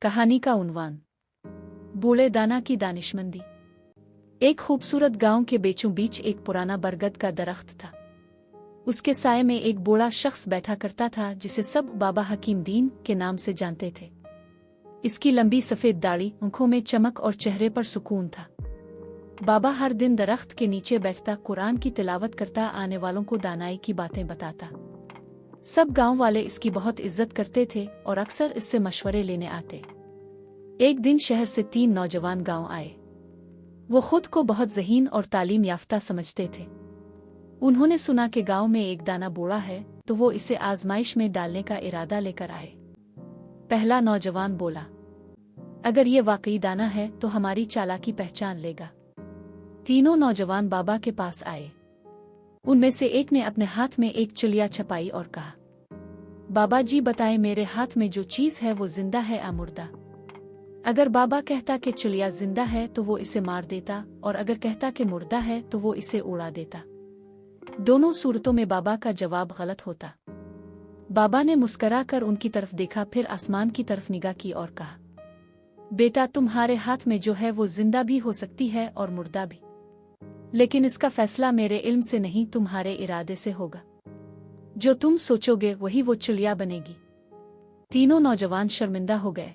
कहानी का उन्वान, बूढ़े दाना की दानिशमंदी। एक खूबसूरत गांव के बीचों बीच एक पुराना बरगद का दरख्त था। उसके साये में एक बूढ़ा शख्स बैठा करता था जिसे सब बाबा हकीम दीन के नाम से जानते थे। इसकी लंबी सफ़ेद दाढ़ी, आंखों में चमक और चेहरे पर सुकून था। बाबा हर दिन दरख्त के नीचे बैठता, कुरान की तिलावत करता, आने वालों को दानाई की बातें बताता। सब गांव वाले इसकी बहुत इज्जत करते थे और अक्सर इससे मशवरे लेने आते। एक दिन शहर से 3 नौजवान गांव आए। वो खुद को बहुत ज़हीन और तालीम याफ्ता समझते थे। उन्होंने सुना कि गांव में एक दाना बूढ़ा है, तो वो इसे आजमाइश में डालने का इरादा लेकर आए। पहला नौजवान बोला, अगर ये वाकई दाना है तो हमारी चालाकी पहचान लेगा। तीनों नौजवान बाबा के पास आए। उनमें से एक ने अपने हाथ में एक चिड़िया छपाई और कहा, बाबा जी बताएं, मेरे हाथ में जो चीज़ है वो जिंदा है या मुर्दा? अगर बाबा कहता कि चिड़िया जिंदा है तो वो इसे मार देता, और अगर कहता कि मुर्दा है तो वो इसे उड़ा देता। दोनों सूरतों में बाबा का जवाब गलत होता। बाबा ने मुस्करा कर उनकी तरफ देखा, फिर आसमान की तरफ निगाह की और कहा, बेटा, तुम्हारे हाथ में जो है वो जिंदा भी हो सकती है और मुर्दा भी, लेकिन इसका फैसला मेरे इल्म से नहीं, तुम्हारे इरादे से होगा। जो तुम सोचोगे वही वो चिड़िया बनेगी। तीनों नौजवान शर्मिंदा हो गए।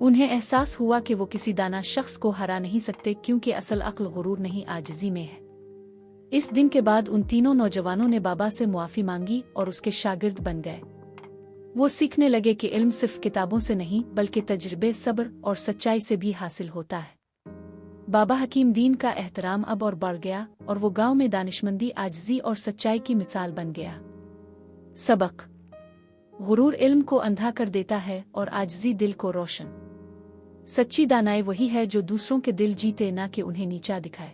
उन्हें एहसास हुआ कि वो किसी दाना शख्स को हरा नहीं सकते, क्योंकि असल अक्ल गुरूर नहीं, आजिज़ी में है। इस दिन के बाद उन तीनों नौजवानों ने बाबा से मुआफ़ी मांगी और उसके शागिर्द बन गए। वो सीखने लगे कि इल्म सिर्फ किताबों से नहीं बल्कि तजर्बे, सब्र और सच्चाई से भी हासिल होता है। बाबा हकीम दीन का एहतराम अब और बढ़ गया और वो गांव में दानिशमंदी, आजिज़ी और सच्चाई की मिसाल बन गया। सबक: गुरूर इल्म को अंधा कर देता है और आजिज़ी दिल को रोशन। सच्ची दानाई वही है जो दूसरों के दिल जीते, ना कि उन्हें नीचा दिखाए।